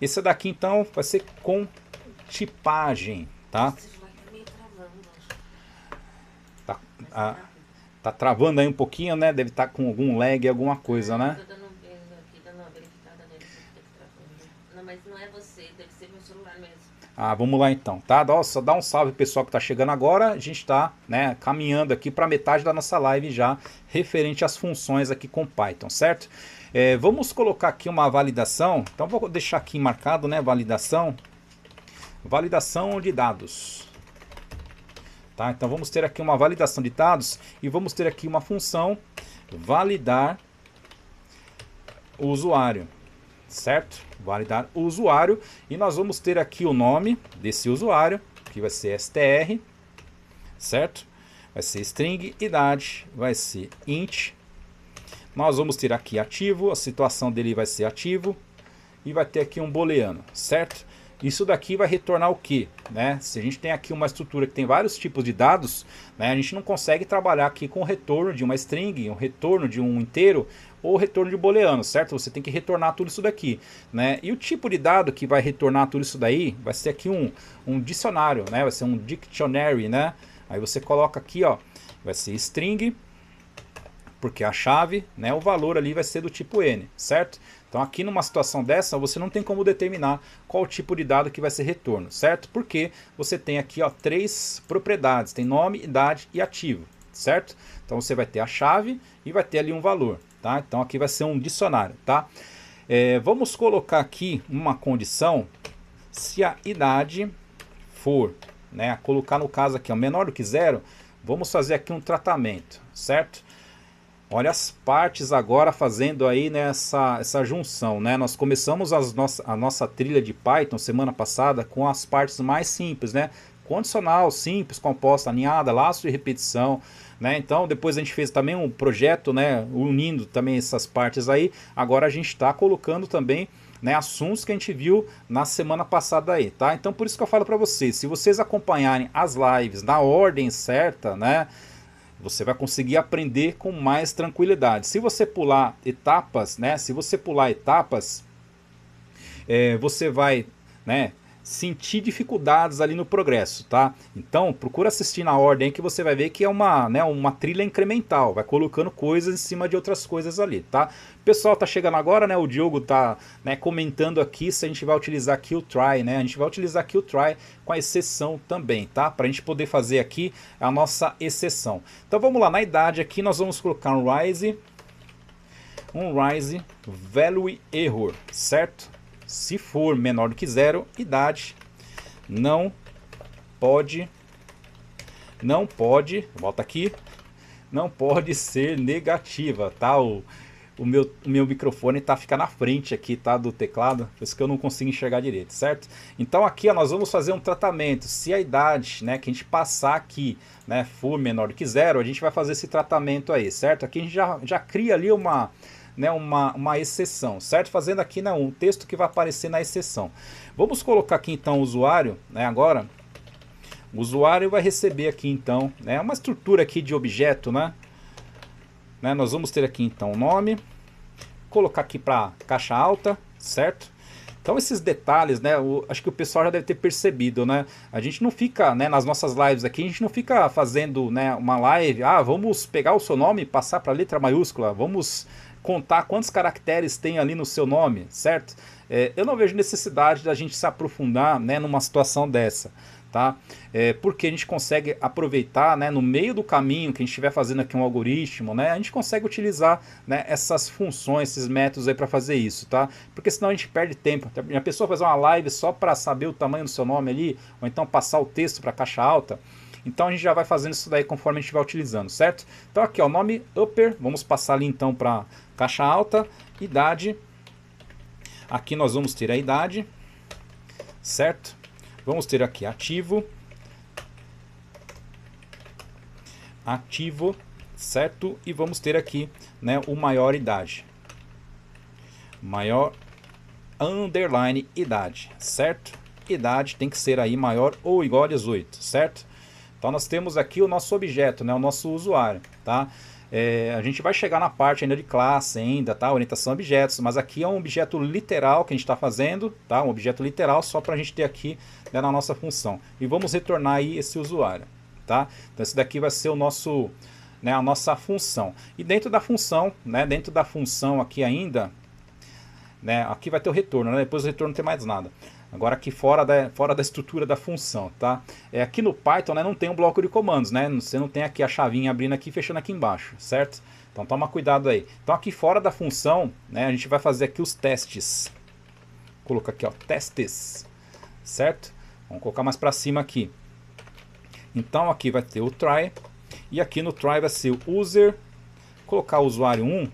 Esse daqui então vai ser com tipagem, tá? Esse celular tá meio travando, acho. Tá, Mas vai a- rápido. tá travando aí um pouquinho, né? Deve estar com algum lag, alguma coisa, É, eu né? tô dando aqui, dando uma verificada nele, porque tá travando. Não, mas não é você, deve ser meu celular mesmo. Ah, vamos lá então, tá? Só dá um salve pessoal que tá chegando agora. A gente tá, né, caminhando aqui para metade da nossa live já, referente às funções aqui com Python, certo? Vamos colocar aqui uma validação. Então vou deixar aqui marcado, né, validação. Validação de dados. Tá? Então vamos ter aqui uma validação de dados e vamos ter aqui uma função validar o usuário, certo? Validar o usuário e nós vamos ter aqui o nome desse usuário, que vai ser str, certo? Vai ser string, idade, vai ser int. Nós vamos ter aqui ativo, a situação dele vai ser ativo e vai ter aqui um booleano, certo? Isso daqui vai retornar o que, né? Se a gente tem aqui uma estrutura que tem vários tipos de dados, né, a gente não consegue trabalhar aqui com o retorno de uma string, um retorno de um inteiro ou retorno de booleano, certo? Você tem que retornar tudo isso daqui, né? E o tipo de dado que vai retornar tudo isso daí vai ser aqui um dicionário, né? Vai ser um dictionary, né? Aí você coloca aqui, ó, vai ser string, porque a chave, né, o valor ali vai ser do tipo N, certo? Então aqui numa situação dessa, você não tem como determinar qual tipo de dado que vai ser retorno, certo? Porque você tem aqui, ó, três propriedades, tem nome, idade e ativo, certo? Então você vai ter a chave e vai ter ali um valor, tá? Então aqui vai ser um dicionário, tá? Vamos colocar aqui uma condição, se a idade for, né, colocar no caso aqui, ó, menor do que zero, vamos fazer aqui um tratamento, certo? Olha as partes agora fazendo aí nessa essa junção, né? Nós começamos a nossa trilha de Python semana passada com as partes mais simples, né? Condicional, simples, composta, alinhada, laço de repetição, né? Então depois a gente fez também um projeto, né? Unindo também essas partes aí. Agora a gente está colocando também, né, assuntos que a gente viu na semana passada aí, tá? Então por isso que eu falo para vocês, se vocês acompanharem as lives na ordem certa, né? Você vai conseguir aprender com mais tranquilidade. Se você pular etapas, né? Se você pular etapas, você vai, né, sentir dificuldades ali no progresso, tá? Então procura assistir na ordem que você vai ver que é uma, né, uma trilha incremental, vai colocando coisas em cima de outras coisas ali, tá? O pessoal tá chegando agora, né? O Diogo tá, né, comentando aqui se a gente vai utilizar aqui o try, né? A gente vai utilizar aqui o try com a exceção também, tá? Para a gente poder fazer aqui a nossa exceção. Então vamos lá, na idade aqui nós vamos colocar um rise value error, certo? Se for menor do que zero, idade não pode, volta aqui, não pode ser negativa, tá? O meu microfone tá ficar na frente aqui, tá, do teclado, por isso que eu não consigo enxergar direito, certo? Então aqui, ó, nós vamos fazer um tratamento. Se a idade, né, que a gente passar aqui, né, for menor do que zero, a gente vai fazer esse tratamento aí, certo? Aqui a gente já cria ali uma, né, uma exceção, certo? Fazendo aqui, né, um texto que vai aparecer na exceção. Vamos colocar aqui então o usuário, né, agora. O usuário vai receber aqui então, né, uma estrutura aqui de objeto, né? Nós vamos ter aqui então o nome, colocar aqui para caixa alta, certo? Então esses detalhes, né, acho que o pessoal já deve ter percebido, né? A gente não fica, né, nas nossas lives aqui, a gente não fica fazendo, né, uma live, vamos pegar o seu nome e passar para a letra maiúscula, vamos contar quantos caracteres tem ali no seu nome, certo? Eu não vejo necessidade da gente se aprofundar, né, numa situação dessa, tá? Porque a gente consegue aproveitar, né, no meio do caminho que a gente estiver fazendo aqui um algoritmo, né, a gente consegue utilizar, né, essas funções, esses métodos aí para fazer isso, tá? Porque senão a gente perde tempo. A pessoa fazer uma live só para saber o tamanho do seu nome ali, ou então passar o texto para caixa alta. Então a gente já vai fazendo isso daí conforme a gente vai utilizando, certo? Então aqui, ó, nome upper, vamos passar ali então para caixa alta, idade. Aqui nós vamos ter a idade, certo? Vamos ter aqui ativo, certo? E vamos ter aqui, né, o maior idade, maior underline idade, certo? Idade tem que ser aí maior ou igual a 18, certo? Então nós temos aqui o nosso objeto, né, o nosso usuário, tá? A gente vai chegar na parte ainda de classe, ainda, tá? Orientação a objetos, mas aqui é um objeto literal que a gente está fazendo, tá? Um objeto literal só para a gente ter aqui, né, na nossa função. E vamos retornar aí esse usuário, tá? Então esse daqui vai ser o nosso, né, a nossa função. E dentro da função, né, dentro da função aqui ainda, né, aqui vai ter o retorno, né? Depois do retorno não tem mais nada. Agora aqui fora da estrutura da função, tá? Aqui no Python, né, não tem um bloco de comandos, né? Você não tem aqui a chavinha abrindo aqui e fechando aqui embaixo, certo? Então toma cuidado aí. Então aqui fora da função, né, a gente vai fazer aqui os testes. Vou colocar aqui, ó, testes, certo? Vamos colocar mais para cima aqui. Então aqui vai ter o try, e aqui no try vai ser o user, colocar o usuário 1,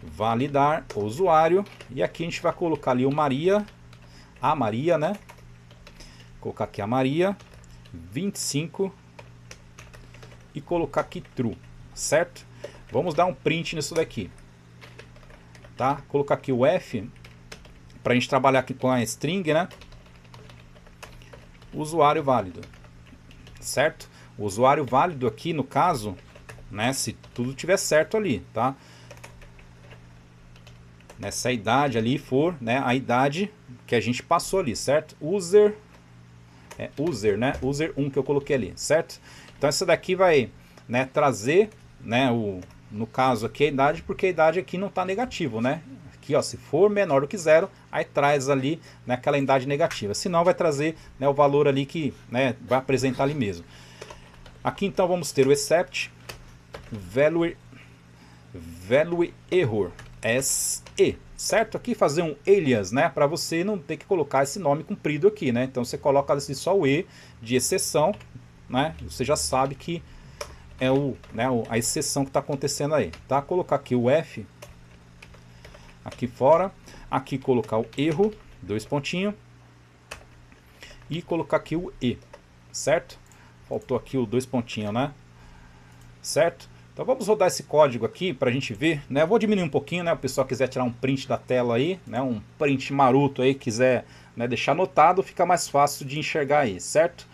validar o usuário, e aqui a gente vai colocar ali o Maria, a Maria, né? Colocar aqui a Maria, 25, e colocar aqui true, certo? Vamos dar um print nisso daqui, tá? Colocar aqui o F, para a gente trabalhar aqui com a string, né? Usuário válido, certo? O usuário válido aqui, no caso, né? Se tudo tiver certo ali, tá? Nessa idade ali for, né, a idade que a gente passou ali, certo? User, user, né? User 1 que eu coloquei ali, certo? Então essa daqui vai, né, trazer, né, no caso aqui a idade, porque a idade aqui não está negativo, né? Aqui, ó, se for menor do que 0, aí traz ali, né, aquela idade negativa. Senão vai trazer, né, o valor ali que, né, vai apresentar ali mesmo. Aqui então vamos ter o except value error. SE, certo? Aqui fazer um alias, né, para você não ter que colocar esse nome comprido aqui, né? Então você coloca assim, só o E de exceção, né? Você já sabe que é a exceção que está acontecendo aí, tá? Colocar aqui o F aqui fora, aqui colocar o erro, 2 pontinhos, e colocar aqui o E, certo? Faltou aqui o 2 pontinhos, né? Certo? Então vamos rodar esse código aqui para a gente ver, né? Eu vou diminuir um pouquinho, né? O pessoal quiser tirar um print da tela aí, né? Um print maroto aí, quiser, né, deixar anotado, fica mais fácil de enxergar aí, certo?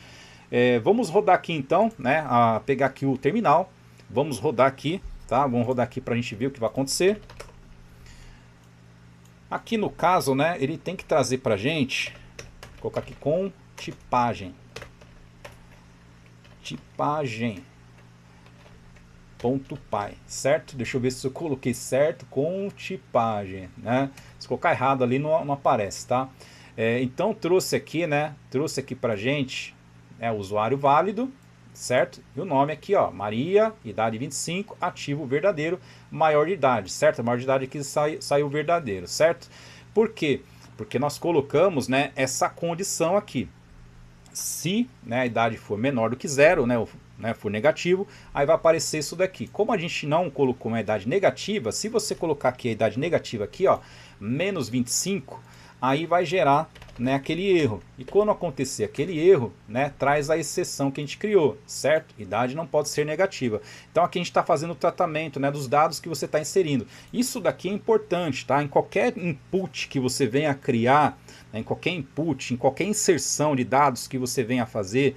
Vamos rodar aqui então, né? Pegar aqui o terminal, vamos rodar aqui, tá? Vamos rodar aqui para a gente ver o que vai acontecer. Aqui no caso, né? Ele tem que trazer para a gente, vou colocar aqui com tipagem. .py, certo? Deixa eu ver se eu coloquei certo com tipagem, né? Se colocar errado ali não aparece, tá? Então trouxe aqui, né? Trouxe aqui pra gente, o usuário válido, certo? E o nome aqui, ó, Maria, idade 25, ativo verdadeiro, maior de idade, certo? A maior de idade aqui saiu verdadeiro, certo? Por quê? Porque nós colocamos, né, essa condição aqui. Se, né, a idade for menor do que 0, né, for negativo, aí vai aparecer isso daqui. Como a gente não colocou uma idade negativa, se você colocar aqui a idade negativa aqui, ó, menos 25, aí vai gerar, né, aquele erro. E quando acontecer aquele erro, né, traz a exceção que a gente criou, certo? Idade não pode ser negativa. Então aqui a gente está fazendo o tratamento, né, dos dados que você está inserindo. Isso daqui é importante, tá? Em qualquer input que você venha a criar, né, em qualquer input, em qualquer inserção de dados que você venha a fazer,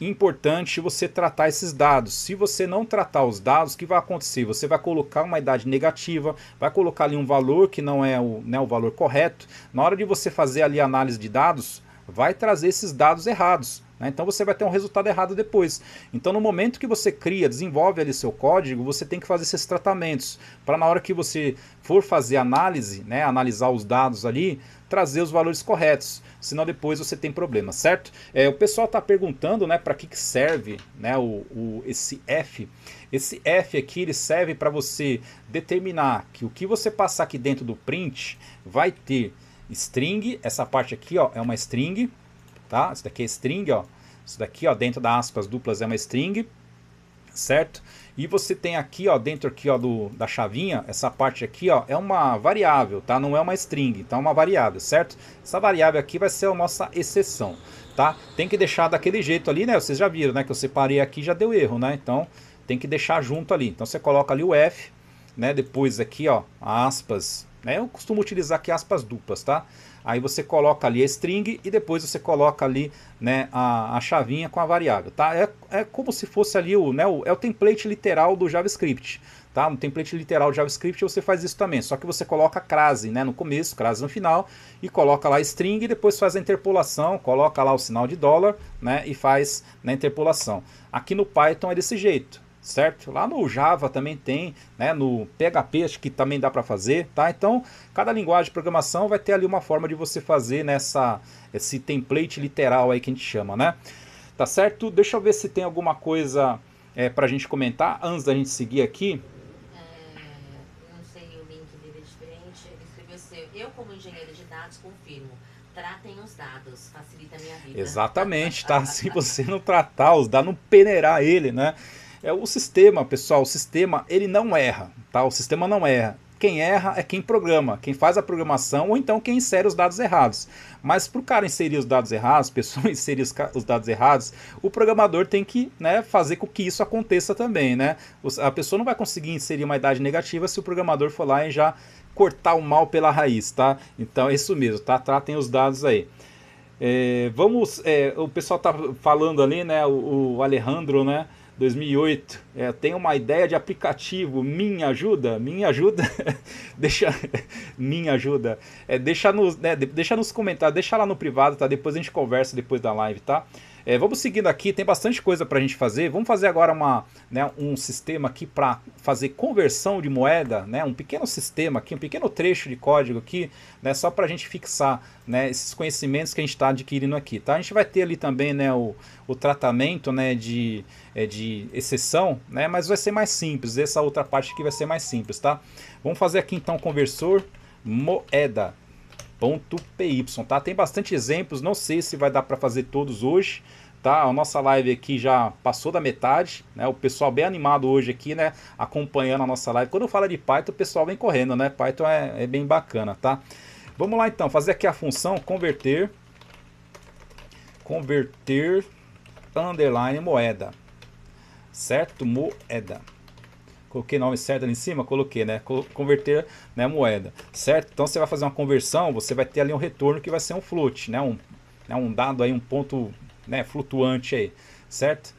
importante você tratar esses dados. Se você não tratar os dados, o que vai acontecer? Você vai colocar uma idade negativa, vai colocar ali um valor que não é o valor correto. Na hora de você fazer ali a análise de dados, vai trazer esses dados errados, né? Então você vai ter um resultado errado depois. Então no momento que você cria, desenvolve ali seu código, você tem que fazer esses tratamentos, para na hora que você for fazer análise, né, analisar os dados ali, trazer os valores corretos, senão depois você tem problema, certo? O pessoal está perguntando, né, para que serve, né, esse F. Esse F aqui, ele serve para você determinar que o que você passar aqui dentro do print vai ter string. Essa parte aqui, ó, é uma string, tá? Isso daqui é string, ó. Isso daqui, ó, dentro das aspas duplas é uma string, certo? E você tem aqui, ó, dentro aqui, ó, da chavinha, essa parte aqui, ó, é uma variável, tá? Não é uma string, então é uma variável, certo? Essa variável aqui vai ser a nossa exceção, tá? Tem que deixar daquele jeito ali, né? Vocês já viram, né? Que eu separei aqui e já deu erro, né? Então tem que deixar junto ali. Então você coloca ali o F, né? Depois aqui, ó, aspas, né? Eu costumo utilizar aqui aspas duplas, tá? Aí você coloca ali a string e depois você coloca ali, né, a chavinha com a variável, tá? É como se fosse ali é o template literal do JavaScript, tá? No template literal do JavaScript você faz isso também, só que você coloca crase, né, no começo, crase no final, e coloca lá a string e depois faz a interpolação, coloca lá o sinal de dólar, né, e faz na interpolação. Aqui no Python é desse jeito, certo? Lá no Java também tem, né? No PHP acho que também dá para fazer, tá? Então, cada linguagem de programação vai ter ali uma forma de você fazer esse template literal aí que a gente chama, né? Tá certo? Deixa eu ver se tem alguma coisa pra gente comentar antes da gente seguir aqui. Não sei, o link dele é diferente. Ele escreveu assim: eu, como engenheiro de dados, confirmo. Tratem os dados, facilita a minha vida. Exatamente, tá? Se você não tratar os dados, não peneirar ele, né? O sistema, pessoal, o sistema, ele não erra, tá? O sistema não erra. Quem erra é quem programa, quem faz a programação ou então quem insere os dados errados. Mas para o cara inserir os dados errados, a pessoa inserir os dados errados, o programador tem que, né, fazer com que isso aconteça também, né? A pessoa não vai conseguir inserir uma idade negativa se o programador for lá e já cortar o mal pela raiz, tá? Então é isso mesmo, tá? Tratem os dados aí. O pessoal tá falando ali, né? O Alejandro, né? 2008, tem uma ideia de aplicativo, me ajuda, deixa, me ajuda, deixa nos comentários, deixa lá no privado, tá? Depois a gente conversa depois da live, tá? Vamos seguindo aqui, tem bastante coisa pra gente fazer. Vamos fazer agora um sistema aqui para fazer conversão de moeda, né? Um pequeno sistema aqui, um pequeno trecho de código aqui, né? Só para a gente fixar, né, esses conhecimentos que a gente está adquirindo aqui, tá? A gente vai ter ali também, né, o tratamento, né, de exceção, né? Mas vai ser mais simples. Essa outra parte aqui vai ser mais simples, tá? Vamos fazer aqui então conversor moeda. .py, tá? Tem bastante exemplos, não sei se vai dar para fazer todos hoje, tá? A nossa live aqui já passou da metade, né? O pessoal bem animado hoje aqui, né? Acompanhando a nossa live. Quando eu falo de Python, o pessoal vem correndo, né? Python é bem bacana, tá? Vamos lá então, fazer aqui a função converter underline moeda, certo? Moeda. Coloquei o nome certo ali em cima, coloquei, né? Converter, né, moeda, certo? Então você vai fazer uma conversão, você vai ter ali um retorno que vai ser um float, né? Um dado aí, um ponto, né, flutuante aí, certo?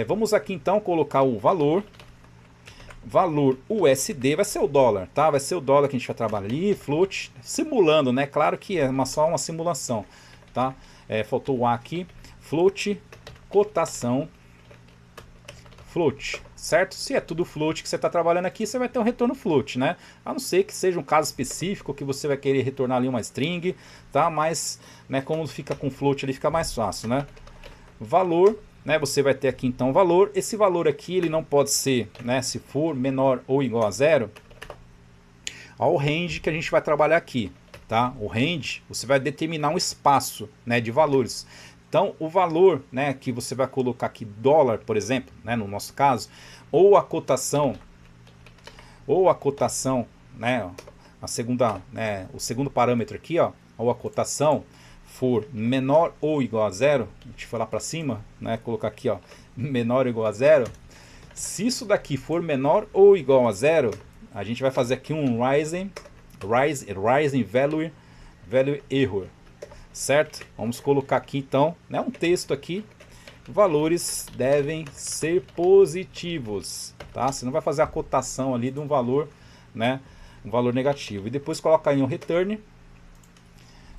Vamos aqui então colocar o valor USD, vai ser o dólar, tá? Vai ser o dólar que a gente vai trabalhar ali, float, simulando, né? Claro que é só uma simulação, tá? Faltou o A aqui, float, cotação, float, certo? Se é tudo float que você está trabalhando aqui, você vai ter um retorno float, né? A não ser que seja um caso específico que você vai querer retornar ali uma string, tá? Mas, né, como fica com float ali, fica mais fácil, né? Valor, né? Você vai ter aqui então o valor. Esse valor aqui, ele não pode ser, né? Se for menor ou igual a zero, ao range que a gente vai trabalhar aqui, tá? O range, você vai determinar um espaço, né, de valores. Então, o valor, né, que você vai colocar aqui, dólar, por exemplo, né, no nosso caso, ou a cotação, né, o segundo parâmetro aqui, ó, ou a cotação for menor ou igual a zero, a gente for lá para cima, né, colocar aqui, ó, menor ou igual a zero. Se isso daqui for menor ou igual a zero, a gente vai fazer aqui um rising value error. Certo? Vamos colocar aqui então, né, um texto aqui. Valores devem ser positivos, tá? Você não vai fazer a cotação ali de um valor, né, um valor negativo. E depois coloca aí um return.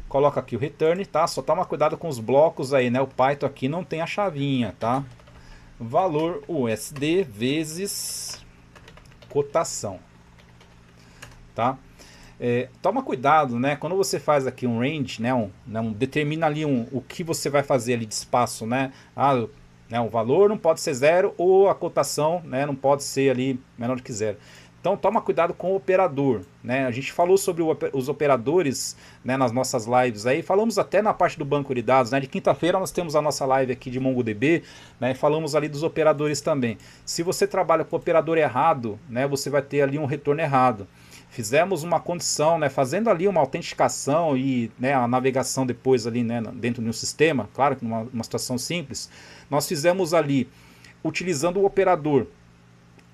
Coloca aqui o return, tá? Só toma cuidado com os blocos aí, né? O Python aqui não tem a chavinha, tá? Valor USD vezes cotação, tá? Toma cuidado, né? Quando você faz aqui um range, né? Determina ali o que você vai fazer ali de espaço, né? Né? O valor não pode ser zero ou a cotação, né, não pode ser ali menor do que zero. Então toma cuidado com o operador, né? A gente falou sobre os operadores, né, nas nossas lives aí, falamos até na parte do banco de dados, né? De quinta-feira nós temos a nossa live aqui de MongoDB, né? E falamos ali dos operadores também. Se você trabalha com o operador errado, né, você vai ter ali um retorno errado. Fizemos uma condição, né, fazendo ali uma autenticação e, né, a navegação depois ali, né, dentro de um sistema, claro que numa situação simples, nós fizemos ali, utilizando o operador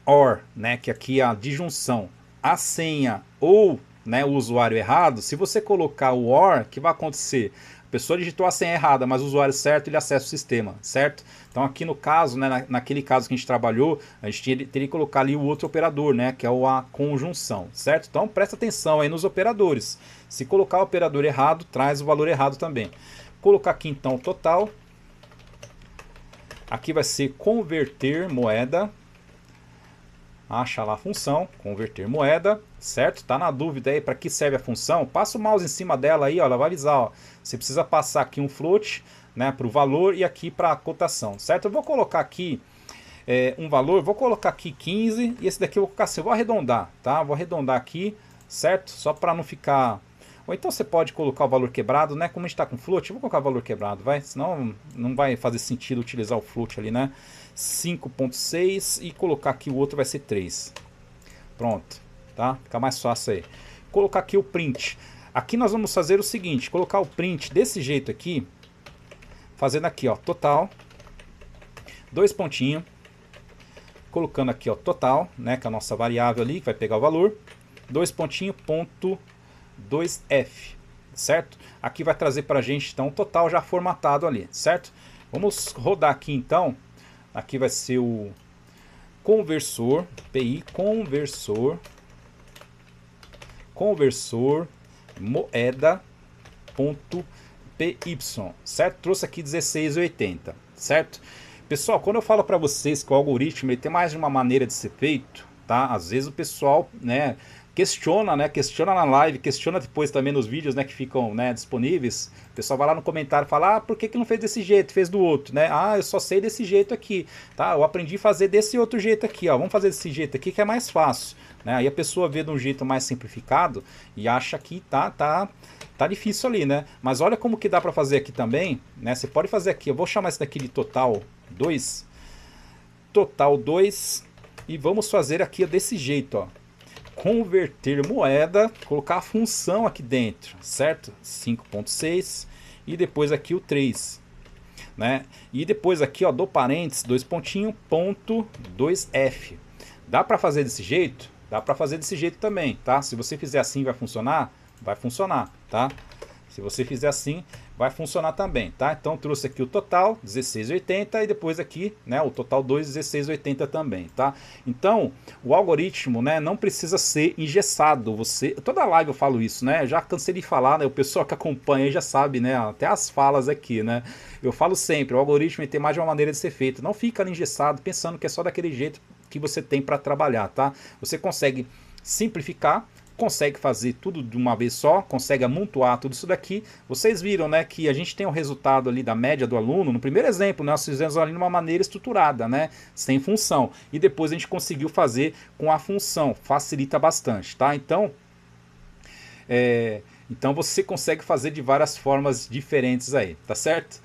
OR, né, que aqui é a disjunção, a senha ou né, o usuário errado, se você colocar o OR, o que vai acontecer? A pessoa digitou a senha errada, mas o usuário certo ele acessa o sistema, certo? Então aqui no caso, né, naquele caso que a gente trabalhou, a gente teria que colocar ali o outro operador, né, que é a conjunção, certo? Então presta atenção aí nos operadores. Se colocar o operador errado, traz o valor errado também. Vou colocar aqui então o total. Aqui vai ser converter moeda. Acha lá a função, converter moeda, certo? Tá na dúvida aí para que serve a função? Passa o mouse em cima dela aí, ó, ela vai avisar, ó. Você precisa passar aqui um float, né, para o valor e aqui para a cotação, certo? Eu vou colocar aqui um valor, vou colocar aqui 15 e esse daqui eu vou colocar assim, eu vou arredondar, tá? Vou arredondar aqui, certo? Só para não ficar... Ou então você pode colocar o valor quebrado, né? Como a gente está com float, eu vou colocar o valor quebrado, vai? Senão não vai fazer sentido utilizar o float ali, né? 5.6 e colocar aqui o outro vai ser 3. Pronto, tá? Fica mais fácil aí. Colocar aqui o print. Aqui nós vamos fazer o seguinte, colocar o print desse jeito aqui, fazendo aqui, ó, total, 2 pontinhos, colocando aqui, ó, total, né, que é a nossa variável ali, que vai pegar o valor, 2 pontinhos, ponto 2F, certo? Aqui vai trazer para a gente então o total já formatado ali, certo? Vamos rodar aqui então. Aqui vai ser o conversor, PI, conversor moeda.py, certo? Trouxe aqui 1680, certo? Pessoal, quando eu falo para vocês que o algoritmo ele tem mais de uma maneira de ser feito, tá? Às vezes o pessoal, né, questiona, né? Questiona na live, questiona depois também nos vídeos, né, que ficam, né, disponíveis. O pessoal vai lá no comentário e fala: ah, por que não fez desse jeito, fez do outro, né? Ah, eu só sei desse jeito aqui, tá? Eu aprendi a fazer desse outro jeito aqui, ó. Vamos fazer desse jeito aqui que é mais fácil, né? Aí a pessoa vê de um jeito mais simplificado e acha que tá difícil ali, né? Mas olha como que dá para fazer aqui também, né? Você pode fazer aqui, eu vou chamar isso daqui de total 2, e vamos fazer aqui desse jeito, ó. Converter moeda, colocar a função aqui dentro, certo? 5.6 e depois aqui o 3, né? E depois aqui, ó, do parênteses, 2 pontinhos, ponto 2F. Dá para fazer desse jeito? Dá para fazer desse jeito também, tá? Se você fizer assim, vai funcionar? Vai funcionar, tá? Se você fizer assim, vai funcionar também, tá? Então trouxe aqui o total, 1680, e depois aqui, né, o total 2, 1680 também, tá? Então, o algoritmo, né, não precisa ser engessado. Toda live eu falo isso, né? Já cansei de falar, né? O pessoal que acompanha aí já sabe, né? Até as falas aqui, né? Eu falo sempre, o algoritmo tem mais de uma maneira de ser feito. Não fica ali engessado pensando que é só daquele jeito que você tem para trabalhar, tá? Você consegue simplificar, consegue fazer tudo de uma vez só, consegue amontoar tudo isso daqui. Vocês viram, né, que a gente tem o resultado ali da média do aluno. No primeiro exemplo, né, nós fizemos ali de uma maneira estruturada, né, sem função. E depois a gente conseguiu fazer com a função. Facilita bastante, tá? Então você consegue fazer de várias formas diferentes aí, tá certo?